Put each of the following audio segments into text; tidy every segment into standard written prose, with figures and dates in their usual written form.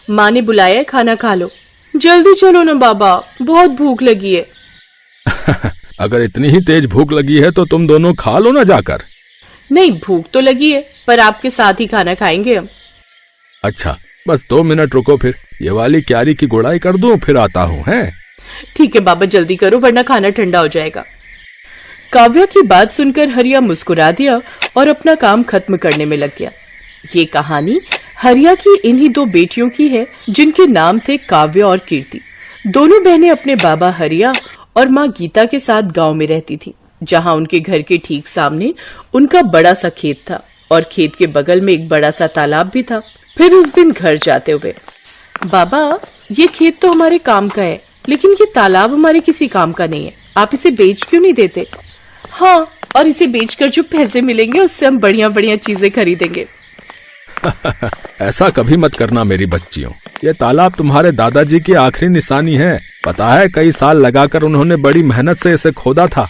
माँ ने बुलाया है, खाना खा लो। जल्दी चलो ना बाबा, बहुत भूख लगी है। अगर इतनी ही तेज भूख लगी है तो तुम दोनों खा लो ना जाकर। नहीं, भूख तो लगी है, पर आपके साथ ही खाना खाएंगे हम। अच्छा, बस 2 मिनट रुको, फिर ये वाली क्यारी की गुड़ाई कर दूं, फिर आता हूँ। हैं? ठीक है बाबा, जल्दी करो वरना खाना ठंडा हो जाएगा। काव्या की बात सुनकर हरिया मुस्कुरा दिया और अपना काम खत्म करने में लग गया। ये कहानी हरिया की इन्हीं 2 बेटियों की है जिनके नाम थे काव्या और कीर्ति। दोनों बहनें अपने बाबा हरिया और माँ गीता के साथ गांव में रहती थी, जहां उनके घर के ठीक सामने उनका बड़ा सा खेत था और खेत के बगल में एक बड़ा सा तालाब भी था। फिर उस दिन घर जाते हुए, बाबा ये खेत तो हमारे काम का है, लेकिन ये तालाब हमारे किसी काम का नहीं है, आप इसे बेच क्यों नहीं देते? हाँ, और इसे बेचकर जो पैसे मिलेंगे उससे हम बढ़िया बढ़िया चीजें खरीदेंगे। ऐसा कभी मत करना मेरी बच्चियों, ये तालाब तुम्हारे दादाजी की आखिरी निशानी है। पता है, कई साल लगाकर उन्होंने बड़ी मेहनत से इसे खोदा था।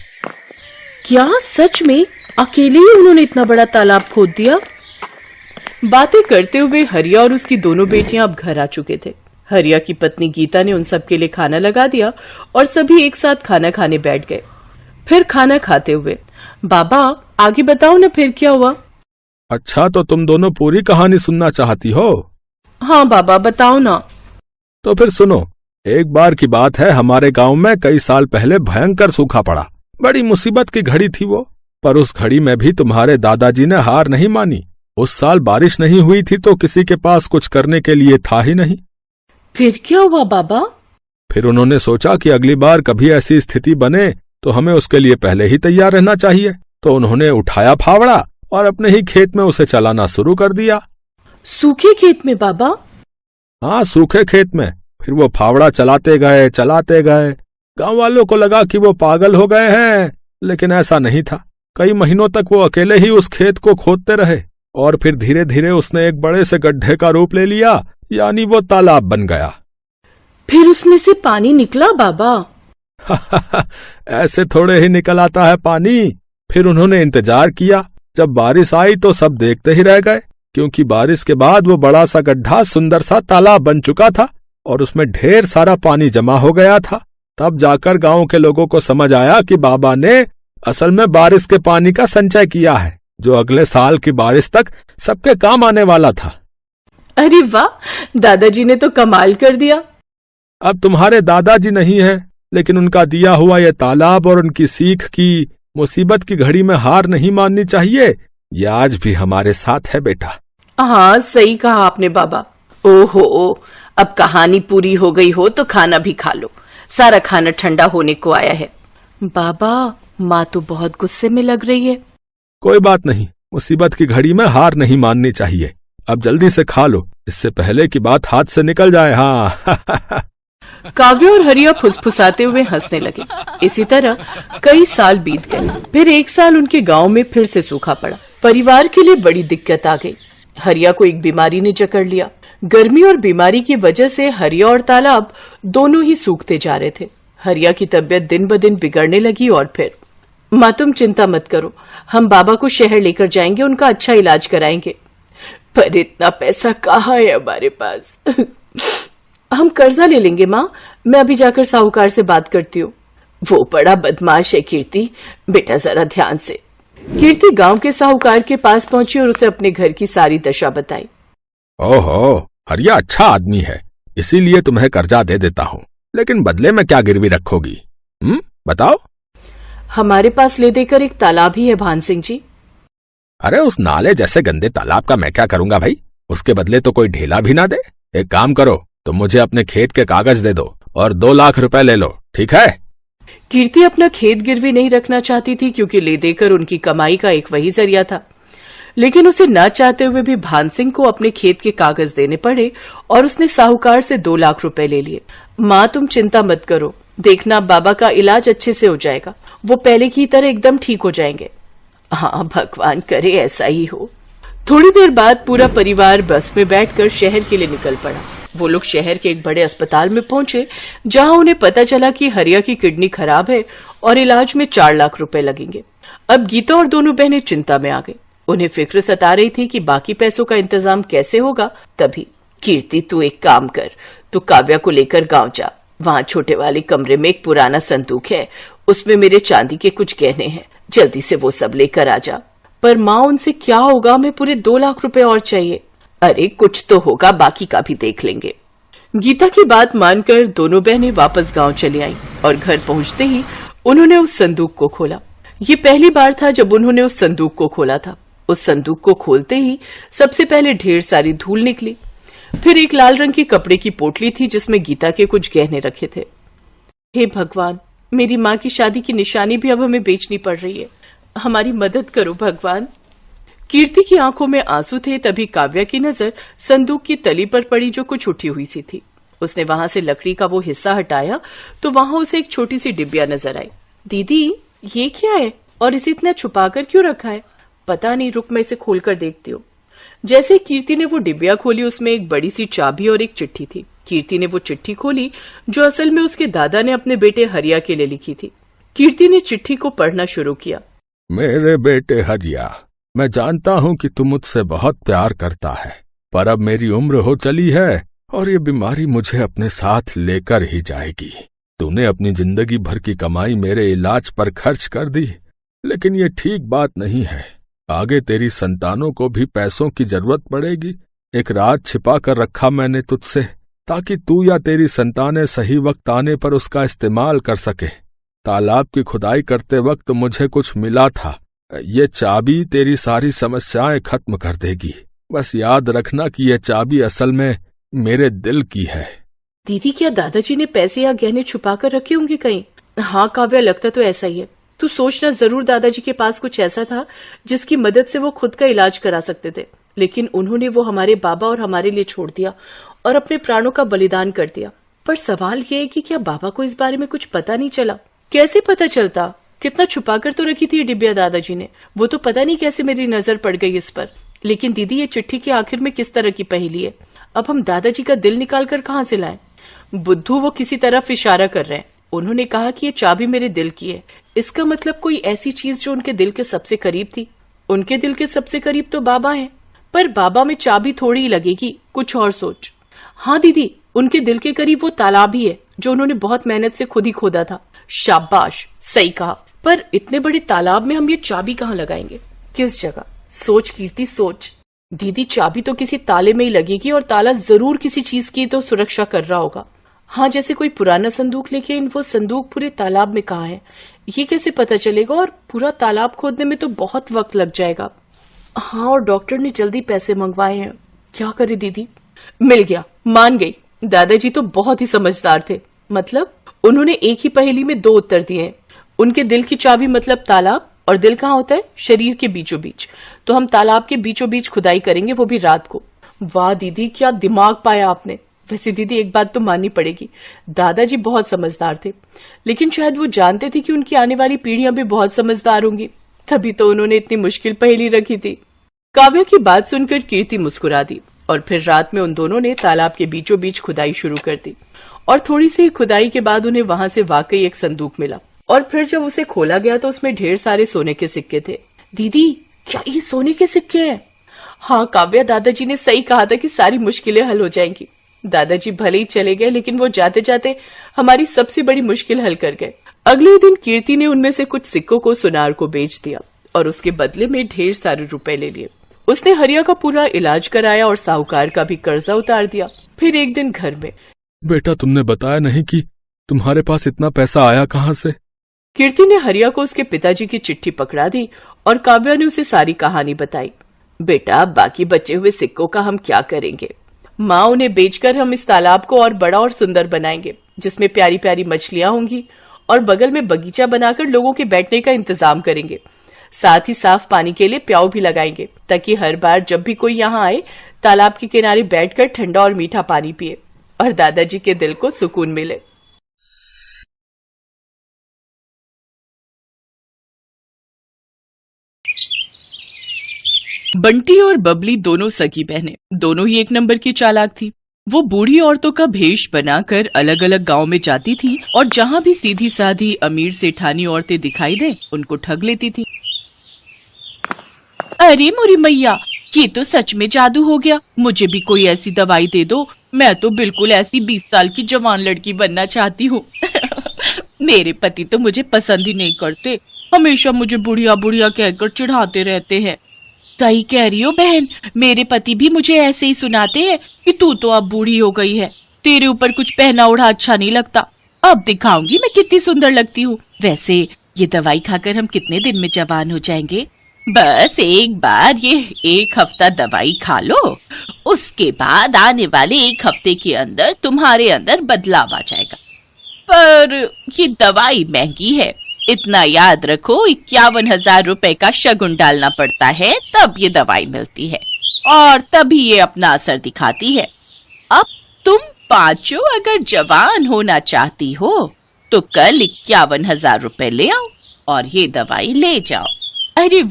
क्या सच में अकेले ही उन्होंने इतना बड़ा तालाब खोद दिया? बातें करते हुए हरिया और उसकी दोनों बेटियां अब घर आ चुके थे। हरिया की पत्नी गीता ने उन सबके लिए खाना लगा दिया और सभी एक साथ खाना खाने बैठ गए। फिर खाना खाते हुए, बाबा आगे बताओ ना फिर क्या हुआ? अच्छा, तो तुम दोनों पूरी कहानी सुनना चाहती हो? हाँ बाबा, बताओ ना। तो फिर सुनो। एक बार की बात है, हमारे गांव में कई साल पहले भयंकर सूखा पड़ा। बड़ी मुसीबत की घड़ी थी वो, पर उस घड़ी में भी तुम्हारे दादाजी ने हार नहीं मानी। उस साल बारिश नहीं हुई थी तो किसी के पास कुछ करने के लिए था ही नहीं। फिर क्या हुआ बाबा? फिर उन्होंने सोचा कि अगली बार कभी ऐसी स्थिति बने तो हमें उसके लिए पहले ही तैयार रहना चाहिए। तो उन्होंने उठाया फावड़ा और अपने ही खेत में उसे चलाना शुरू कर दिया। सूखे खेत में बाबा? हाँ, सूखे खेत में। फिर वो फावड़ा चलाते गए। गांव वालों को लगा कि वो पागल हो गए हैं, लेकिन ऐसा नहीं था। कई महीनों तक वो अकेले ही उस खेत को खोदते रहे और फिर धीरे धीरे उसने एक बड़े से गड्ढे का रूप ले लिया, यानी वो तालाब बन गया। फिर उसमें से पानी निकला बाबा? ऐसे थोड़े ही निकल आता है पानी। फिर उन्होंने इंतजार किया। जब बारिश आई तो सब देखते ही रह गए, क्योंकि बारिश के बाद वो बड़ा सा गड्ढा सुंदर सा तालाब बन चुका था और उसमें ढेर सारा पानी जमा हो गया था। तब जाकर गांव के लोगों को समझ आया कि बाबा ने असल में बारिश के पानी का संचय किया है, जो अगले साल की बारिश तक सबके काम आने वाला था। अरे वाह, दादाजी ने तो कमाल कर दिया। अब तुम्हारे दादाजी नहीं है, लेकिन उनका दिया हुआ ये तालाब और उनकी सीख की मुसीबत की घड़ी में हार नहीं माननी चाहिए, ये आज भी हमारे साथ है बेटा। हाँ, सही कहा आपने बाबा। ओहो, अब कहानी पूरी हो गई हो तो खाना भी खा लो, सारा खाना ठंडा होने को आया है। बाबा, माँ तो बहुत गुस्से में लग रही है। कोई बात नहीं, मुसीबत की घड़ी में हार नहीं माननी चाहिए। अब जल्दी से खा लो, इससे पहले की बात हाथ से निकल जाए। हाँ। काव्य और हरिया फुसफुसाते हुए हंसने लगे। इसी तरह कई साल बीत गए। फिर एक साल उनके गांव में फिर से सूखा पड़ा। परिवार के लिए बड़ी दिक्कत आ गई। हरिया को एक बीमारी ने जकड़ लिया। गर्मी और बीमारी की वजह से हरिया और तालाब दोनों ही सूखते जा रहे थे। हरिया की तबीयत दिन ब दिन बिगड़ने लगी और फिर, माँ तुम चिंता मत करो, हम बाबा को शहर लेकर जाएंगे, उनका अच्छा इलाज कराएंगे। पर इतना पैसा कहाँ है हमारे पास? हम कर्जा ले लेंगे माँ, मैं अभी जाकर साहूकार से बात करती हूँ। वो बड़ा बदमाश है कीर्ति, बेटा जरा ध्यान से। कीर्ति गांव के साहूकार के पास पहुंची और उसे अपने घर की सारी दशा बताई। ओहो, हरिया अच्छा आदमी है, इसीलिए तुम्हें कर्जा दे देता हूँ, लेकिन बदले में क्या गिरवी रखोगी? बताओ। हमारे पास ले देकर एक तालाब ही है भान सिंह जी। अरे उस नाले जैसे गंदे तालाब का मैं क्या करूंगा भाई? उसके बदले तो कोई ढेला भी ना दे। एक काम करो, तुम मुझे अपने खेत के कागज दे दो और 2 लाख रुपए ले लो, ठीक है? कीर्ति अपना खेत गिरवी नहीं रखना चाहती थी, क्योंकि ले देकर उनकी कमाई का एक वही जरिया था। लेकिन उसे न चाहते हुए भी भान सिंह को अपने खेत के कागज देने पड़े और उसने साहूकार से 2 लाख रुपए ले लिए। माँ तुम चिंता मत करो, देखना बाबा का इलाज अच्छे से हो जाएगा, वो पहले की तरह एकदम ठीक हो जाएंगे। हाँ, भगवान करे ऐसा ही हो। थोड़ी देर बाद पूरा परिवार बस में बैठकर शहर के लिए निकल पड़ा। वो लोग शहर के एक बड़े अस्पताल में पहुंचे, जहां उन्हें पता चला कि हरिया की किडनी खराब है और इलाज में 4 लाख रुपए लगेंगे। अब गीता और दोनों बहनें चिंता में आ गई। उन्हें फिक्र सता रही थी कि बाकी पैसों का इंतजाम कैसे होगा। तभी कीर्ति तू एक काम कर, तू काव्या को लेकर गांव जा। वहां छोटे वाले कमरे में एक पुराना संदूक है, उसमें मेरे चांदी के कुछ गहने हैं, जल्दी से वो सब लेकर आ जा। पर माँ उनसे क्या होगा, हमें पूरे 2 लाख रुपए और चाहिए। अरे कुछ तो होगा, बाकी का भी देख लेंगे। गीता की बात मानकर दोनों बहनें वापस गांव चली आईं और घर पहुंचते ही उन्होंने उस संदूक को खोला। ये पहली बार था जब उन्होंने उस संदूक को खोला था। उस संदूक को खोलते ही सबसे पहले ढेर सारी धूल निकली। फिर एक लाल रंग के कपड़े की पोटली थी जिसमें गीता के कुछ गहने रखे थे। हे भगवान, मेरी माँ की शादी की निशानी भी अब हमें बेचनी पड़ रही है, हमारी मदद करो भगवान। कीर्ति की आंखों में आंसू थे। तभी काव्या की नजर संदूक की तली पर पड़ी जो कुछ उठी हुई सी थी। उसने वहां से लकड़ी का वो हिस्सा हटाया तो वहां उसे एक छोटी सी डिबिया नजर आई। दीदी ये क्या है और इसे इतना छुपाकर क्यों रखा है? पता नहीं, रुक मैं इसे खोलकर देखती हूँ। जैसे कीर्ति ने वो डिबिया खोली उसमें एक बड़ी सी चाबी और एक चिट्ठी थी। कीर्ति ने वो चिट्ठी खोली जो असल में उसके दादा ने अपने बेटे हरिया के लिए लिखी थी। कीर्ति ने चिट्ठी को पढ़ना शुरू किया। मेरे बेटे हरिया, मैं जानता हूँ कि तू मुझसे बहुत प्यार करता है, पर अब मेरी उम्र हो चली है और ये बीमारी मुझे अपने साथ लेकर ही जाएगी। तूने अपनी जिंदगी भर की कमाई मेरे इलाज पर खर्च कर दी, लेकिन ये ठीक बात नहीं है। आगे तेरी संतानों को भी पैसों की जरूरत पड़ेगी। एक राज छिपा कर रखा मैंने तुझसे, ताकि तू या तेरी संतानें सही वक्त आने पर उसका इस्तेमाल कर सके। तालाब की खुदाई करते वक्त मुझे कुछ मिला था, ये चाबी तेरी सारी समस्याएं खत्म कर देगी। बस याद रखना कि यह चाबी असल में मेरे दिल की है। दीदी क्या दादाजी ने पैसे या गहने छुपा कर रखे होंगे कहीं? हाँ काव्या, लगता तो ऐसा ही है। तू सोचना, जरूर दादाजी के पास कुछ ऐसा था जिसकी मदद से वो खुद का इलाज करा सकते थे, लेकिन उन्होंने वो हमारे बाबा और हमारे लिए छोड़ दिया और अपने प्राणों का बलिदान कर दिया। पर सवाल ये है कि क्या बाबा को इस बारे में कुछ पता नहीं चला? कैसे पता चलता? कितना छुपा कर तो रखी थी ये डिबिया दादाजी ने। वो तो पता नहीं कैसे मेरी नजर पड़ गई इस पर। लेकिन दीदी ये चिट्ठी के आखिर में किस तरह की पहेली है? अब हम दादाजी का दिल निकाल कर कहाँ से लाएं? बुद्धू वो किसी तरफ इशारा कर रहे हैं। उन्होंने कहा कि ये चाबी मेरे दिल की है। इसका मतलब कोई ऐसी चीज जो उनके दिल के सबसे करीब थी। उनके दिल के सबसे करीब तो बाबा हैं, पर बाबा में चाबी थोड़ी ही लगेगी, कुछ और सोच। हाँ दीदी, उनके दिल के करीब वो तालाब ही है जो उन्होंने बहुत मेहनत से खुद ही खोदा था। शाबाश, सही कहा। पर इतने बड़े तालाब में हम ये चाबी कहाँ लगाएंगे? किस जगह? सोच कीर्ति, सोच। दीदी चाबी तो किसी ताले में ही लगेगी और ताला जरूर किसी चीज की तो सुरक्षा कर रहा होगा। हाँ, जैसे कोई पुराना संदूक, लेकिन वो संदूक पूरे तालाब में कहाँ है ये कैसे पता चलेगा? और पूरा तालाब खोदने में तो बहुत वक्त लग जाएगा। हाँ, और डॉक्टर ने जल्दी पैसे मंगवाए हैं। क्या करे दीदी? मिल गया, मान गई। दादाजी तो बहुत ही समझदार थे। मतलब उन्होंने एक ही पहेली में 2 उत्तर दिए हैं। उनके दिल की चाबी मतलब तालाब, और दिल कहाँ होता है? शरीर के बीचों बीच। तो हम तालाब के बीचों बीच खुदाई करेंगे, वो भी रात को। वाह दीदी, क्या दिमाग पाया आपने। वैसे दीदी एक बात तो माननी पड़ेगी, दादाजी बहुत समझदार थे, लेकिन शायद वो जानते थे कि उनकी आने वाली पीढ़ियां भी बहुत समझदार होंगी, तभी तो उन्होंने इतनी मुश्किल पहेली रखी थी। काव्या की बात सुनकर कीर्ति मुस्कुरा दी और फिर रात में उन दोनों ने तालाब के बीचों बीच खुदाई शुरू कर दी। और थोड़ी सी खुदाई के बाद उन्हें वहां से वाकई एक संदूक मिला, और फिर जब उसे खोला गया तो उसमें ढेर सारे सोने के सिक्के थे। दीदी क्या ये सोने के सिक्के हैं? हाँ काव्या, दादाजी ने सही कहा था कि सारी मुश्किलें हल हो जाएंगी। दादाजी भले ही चले गए, लेकिन वो जाते जाते हमारी सबसे बड़ी मुश्किल हल कर गए। अगले दिन कीर्ति ने उनमें से कुछ सिक्कों को सुनार को बेच दिया और उसके बदले में ढेर सारे रुपए ले लिए। उसने हरिया का पूरा इलाज कराया और साहूकार का भी कर्जा उतार दिया। फिर एक दिन घर में, बेटा तुमने बताया नहीं कि तुम्हारे पास इतना पैसा आया कहाँ से? कीर्ति ने हरिया को उसके पिताजी की चिट्ठी पकड़ा दी और काव्या ने उसे सारी कहानी बताई। बेटा, बाकी बचे हुए सिक्कों का हम क्या करेंगे? माँ, उन्हें बेचकर हम इस तालाब को और बड़ा और सुंदर बनाएंगे, जिसमें प्यारी प्यारी मछलियां होंगी, और बगल में बगीचा बनाकर लोगों के बैठने का इंतजाम करेंगे। साथ ही साफ पानी के लिए प्याऊ भी लगाएंगे, ताकि हर बार जब भी कोई यहाँ आए तालाब के किनारे बैठकर ठंडा और मीठा पानी पिए और दादाजी के दिल को सुकून मिले। बंटी और बबली दोनों सगी बहनें, दोनों ही एक नंबर की चालाक थी। वो बूढ़ी औरतों का भेष बनाकर अलग अलग गांव में जाती थी और जहां भी सीधी साधी अमीर सेठानी औरतें दिखाई दे उनको ठग लेती थी। अरे मोरी मैया, ये तो सच में जादू हो गया। मुझे भी कोई ऐसी दवाई दे दो। मैं तो बिल्कुल ऐसी 20 साल की जवान लड़की बनना चाहती हूँ। मेरे पति तो मुझे पसंद ही नहीं करते, हमेशा मुझे बुढ़िया बुढ़िया कहकर चिढ़ाते रहते हैं। सही कह रही हो बहन, मेरे पति भी मुझे ऐसे ही सुनाते हैं कि तू तो अब बूढ़ी हो गई है, तेरे ऊपर कुछ पहना ओढ़ा अच्छा नहीं लगता। अब दिखाऊंगी मैं कितनी सुंदर लगती हूँ। वैसे ये दवाई खाकर हम कितने दिन में जवान हो जाएंगे? बस एक बार ये 1 हफ्ता दवाई खा लो, उसके बाद आने वाले 1 हफ्ते के अंदर तुम्हारे अंदर बदलाव आ जाएगा। पर ये दवाई महंगी है, इतना याद रखो, 51,000 रुपए का शगुन डालना पड़ता है तब ये दवाई मिलती है और तभी ये अपना असर दिखाती है। अब तुम पांचों अगर जवान होना चाहती हो तो कल 51,000 रुपए ले आओ और ये दवाई ले जाओ। अरे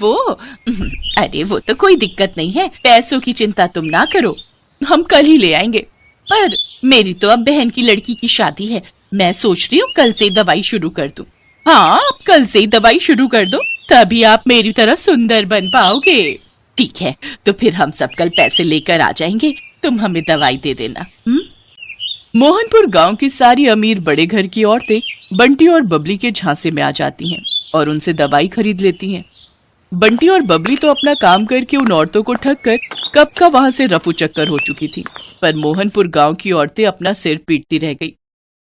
वो तो कोई दिक्कत नहीं है, पैसों की चिंता तुम ना करो, हम कल ही ले आएंगे। पर मेरी तो अब बहन की लड़की की शादी है, मैं सोच रही हूँ कल से दवाई शुरू कर दूं। हाँ, आप कल से ही दवाई शुरू कर दो, तभी आप मेरी तरह सुंदर बन पाओगे। ठीक है, तो फिर हम सब कल पैसे लेकर आ जाएंगे, तुम हमें दवाई दे देना। मोहनपुर गांव की सारी अमीर बड़े घर की औरतें बंटी और बबली के झांसे में आ जाती हैं और उनसे दवाई खरीद लेती हैं। बंटी और बबली तो अपना काम करके उन औरतों को ठग कर कब का वहां से रफू चक्कर हो चुकी थी, पर मोहनपुर गांव की औरतें अपना सिर पीटती रह गई।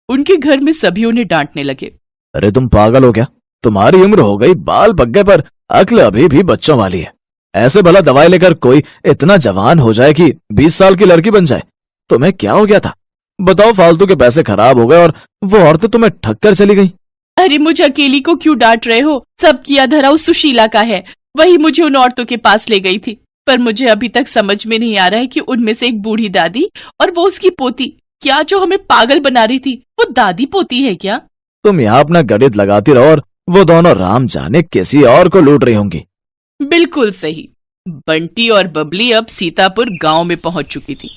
उनके घर में सभी उन्हें डांटने लगे। अरे तुम पागल हो क्या? तुम्हारी उम्र हो गई, बाल पक गए, पर अक्ल अभी भी बच्चों वाली है। ऐसे भला दवाई लेकर कोई इतना जवान हो जाए कि 20 साल की लड़की बन जाए? तुम्हें क्या हो गया था? बताओ, फालतू के पैसे खराब हो गए और वो औरतें तुम्हें ठग कर चली गई। अरे मुझे अकेली को क्यों डांट रहे हो? सब किया धरा उस सुशीला का है, वही मुझे उन औरतों के पास ले गई थी। पर मुझे अभी तक समझ में नहीं आ रहा है कि उनमें से एक बूढ़ी दादी और वो उसकी पोती, क्या जो हमें पागल बना रही थी वो दादी पोती है क्या? तुम यहाँ अपना गणित लगाती रहो और वो दोनों राम जाने किसी और को लूट रही होंगी। बिल्कुल सही। बंटी और बबली अब सीतापुर गांव में पहुंच चुकी थी।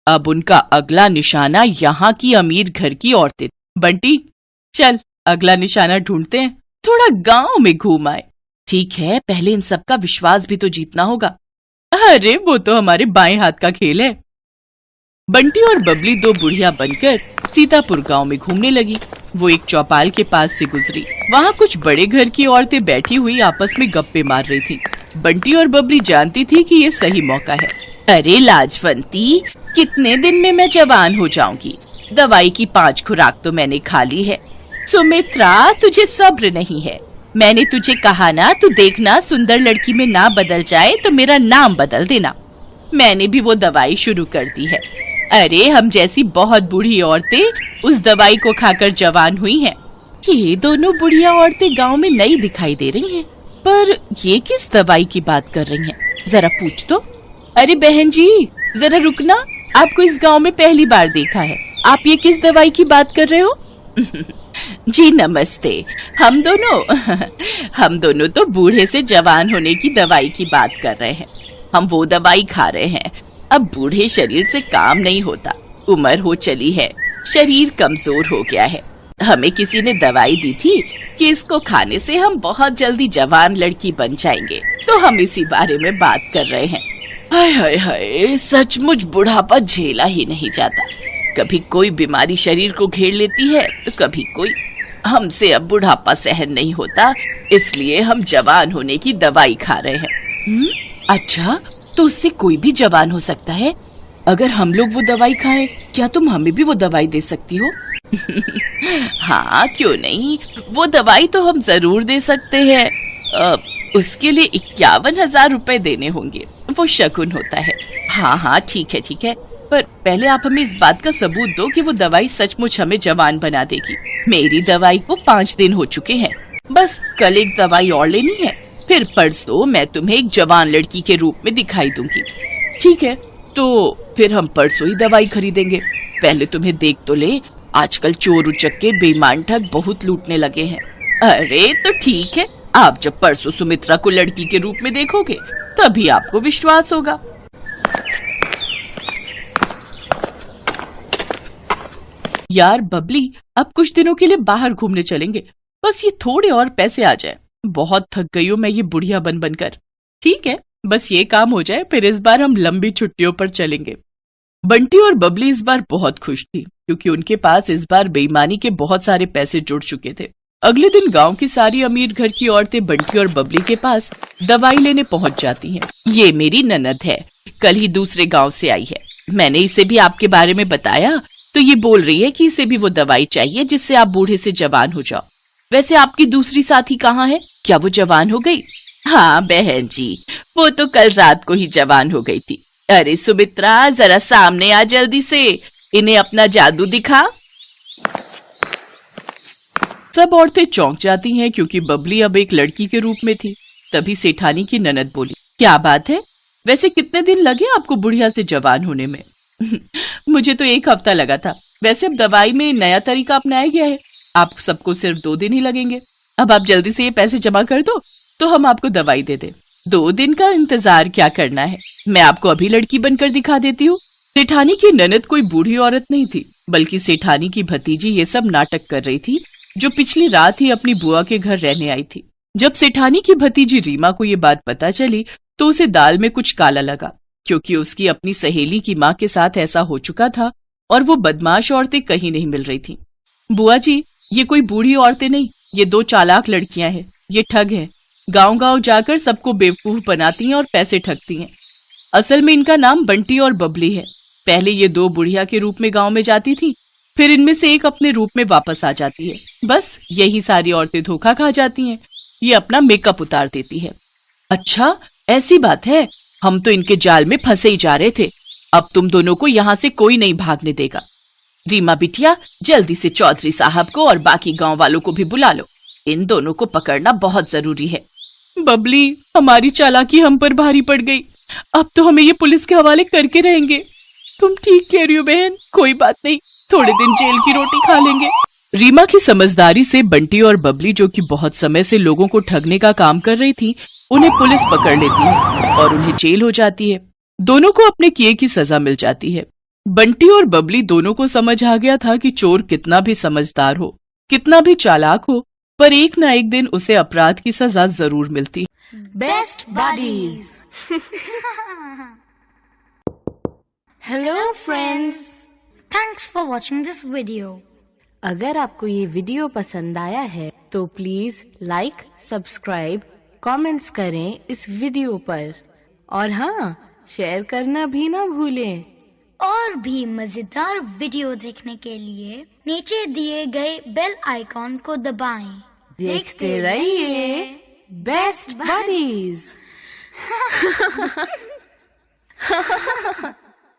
अब उनका अगला निशाना यहाँ की अमीर घर की औरतें। बंटी, चल अगला निशाना ढूंढते हैं, थोड़ा गांव में घूम आए। ठीक है, पहले इन सब का विश्वास भी तो जीतना होगा। अरे वो तो हमारे बाएं हाथ का खेल है। बंटी और बबली 2 बुढ़िया बनकर सीतापुर गांव में घूमने लगी। वो एक चौपाल के पास से गुजरी, वहाँ कुछ बड़े घर की औरतें बैठी हुई आपस में गप्पे मार रही थी। बंटी और बबली जानती थी कि ये सही मौका है। अरे लाजवंती, कितने दिन में मैं जवान हो जाऊंगी? दवाई की 5 खुराक तो मैंने खा ली है। सुमित्रा, तुझे सब्र नहीं है। मैंने तुझे कहा ना, तू देखना सुंदर लड़की में ना बदल जाए तो मेरा नाम बदल देना। मैंने भी वो दवाई शुरू कर दी है। अरे हम जैसी बहुत बूढ़ी औरतें उस दवाई को खाकर जवान हुई हैं। ये दोनों बुढ़िया औरतें गांव में नई दिखाई दे रही हैं, पर ये किस दवाई की बात कर रही हैं? जरा पूछ तो। अरे बहन जी, जरा रुकना, आपको इस गांव में पहली बार देखा है। आप ये किस दवाई की बात कर रहे हो? जी नमस्ते। हम दोनों तो बूढ़े से जवान होने की दवाई की बात कर रहे हैं। हम वो दवाई खा रहे हैं। अब बूढ़े शरीर से काम नहीं होता, उम्र हो चली है, शरीर कमजोर हो गया है। हमें किसी ने दवाई दी थी कि इसको खाने से हम बहुत जल्दी जवान लड़की बन जाएंगे, तो हम इसी बारे में बात कर रहे हैं। हाय हाय हाय, सचमुच बुढ़ापा झेला ही नहीं जाता। कभी कोई बीमारी शरीर को घेर लेती है तो कभी कोई। हमसे अब बुढ़ापा सहन नहीं होता, इसलिए हम जवान होने की दवाई खा रहे हैं। अच्छा, तो उससे कोई भी जवान हो सकता है? अगर हम लोग वो दवाई खाएं, क्या तुम हमें भी वो दवाई दे सकती हो? हाँ, क्यों नहीं, वो दवाई तो हम जरूर दे सकते हैं। उसके लिए 51,000 रुपए देने होंगे, वो शगुन होता है। हाँ ठीक है, पर पहले आप हमें इस बात का सबूत दो कि वो दवाई सचमुच हमें जवान बना देगी। मेरी दवाई को 5 दिन हो चुके हैं, बस कल एक दवाई और लेनी है, फिर परसों मैं तुम्हें एक जवान लड़की के रूप में दिखाई दूंगी। ठीक है, तो फिर हम परसों ही दवाई खरीदेंगे। पहले तुम्हें देख तो ले, आजकल चोर उचक्के बेईमान ठग बहुत लूटने लगे हैं। अरे तो ठीक है, आप जब परसों सुमित्रा को लड़की के रूप में देखोगे तभी आपको विश्वास होगा। यार बबली, अब कुछ दिनों के लिए बाहर घूमने चलेंगे, बस ये थोड़े और पैसे आ जाए। बहुत थक गई हूँ मैं ये बुढ़िया बन बनकर। ठीक है, बस ये काम हो जाए, फिर इस बार हम लंबी छुट्टियों पर चलेंगे। बंटी और बबली इस बार बहुत खुश थी क्योंकि उनके पास इस बार बेईमानी के बहुत सारे पैसे जुड़ चुके थे। अगले दिन गांव की सारी अमीर घर की औरतें बंटी और बबली के पास दवाई लेने पहुंच जाती हैं। ये मेरी ननद है, कल ही दूसरे गांव से आई है। मैंने इसे भी आपके बारे में बताया तो ये बोल रही है कि इसे भी वो दवाई चाहिए जिससे आप बूढ़े से जवान हो जाओ। वैसे आपकी दूसरी साथी कहाँ है? क्या वो जवान हो गई? हाँ बहन जी, वो तो कल रात को ही जवान हो गई थी। अरे सुमित्रा, जरा सामने आ जल्दी से, इन्हें अपना जादू दिखा। सब औरतें चौंक जाती हैं क्योंकि बबली अब एक लड़की के रूप में थी। तभी सेठानी की ननद बोली, क्या बात है? वैसे कितने दिन लगे आपको बुढ़िया से जवान होने में? मुझे तो 1 हफ्ता लगा था। वैसे अब दवाई में नया तरीका अपनाया गया है, आप सबको सिर्फ 2 दिन ही लगेंगे। अब आप जल्दी से ये पैसे जमा कर दो तो हम आपको दवाई दे दें। 2 दिन का इंतजार क्या करना है, मैं आपको अभी लड़की बनकर दिखा देती हूँ। सेठानी की ननद कोई बूढ़ी औरत नहीं थी, बल्कि सेठानी की भतीजी ये सब नाटक कर रही थी, जो पिछली रात ही अपनी बुआ के घर रहने आई थी। जब सेठानी की भतीजी रीमा को ये बात पता चली तो उसे दाल में कुछ काला लगा, क्योंकि उसकी अपनी सहेली की माँ के साथ ऐसा हो चुका था और वो बदमाश औरतें कहीं नहीं मिल रही थी। बुआ जी, ये कोई बूढ़ी औरतें नहीं, ये 2 चालाक लड़कियां हैं। ये ठग हैं, गांव-गांव जाकर सबको बेवकूफ बनाती हैं और पैसे ठगती हैं। असल में इनका नाम बंटी और बबली है। पहले ये 2 बुढ़िया के रूप में गांव में जाती थी, फिर इनमें से एक अपने रूप में वापस आ जाती है। बस यही सारी औरतें धोखा खा जाती हैं। ये अपना मेकअप उतार देती है। अच्छा, ऐसी बात है, हम तो इनके जाल में फंसे ही जा रहे थे। अब तुम दोनों को यहाँ से कोई नहीं भागने देगा। रीमा बिटिया, जल्दी से चौधरी साहब को और बाकी गांव वालों को भी बुला लो, इन दोनों को पकड़ना बहुत जरूरी है। बबली, हमारी चालाकी हम पर भारी पड़ गई, अब तो हमें ये पुलिस के हवाले करके रहेंगे। तुम ठीक कह रही हो बहन, कोई बात नहीं, थोड़े दिन जेल की रोटी खा लेंगे। रीमा की समझदारी से बंटी और बबली, जो कि बहुत समय से लोगों को ठगने का काम कर रही थी, उन्हें पुलिस पकड़ लेती है और उन्हें जेल हो जाती है। दोनों को अपने किए की सजा मिल जाती है। बंटी और बबली दोनों को समझ आ गया था कि चोर कितना भी समझदार हो, कितना भी चालाक हो, पर एक ना एक दिन उसे अपराध की सजा जरूर मिलती। Best buddies. Hello friends, thanks for watching this video. अगर आपको ये वीडियो पसंद आया है तो प्लीज लाइक, सब्सक्राइब, कमेंट्स करें इस वीडियो पर, और हाँ, शेयर करना भी ना भूलें। और भी मजेदार वीडियो देखने के लिए नीचे दिए गए बेल आइकॉन को दबाएं। देखते रहिए बेस्ट बडीज।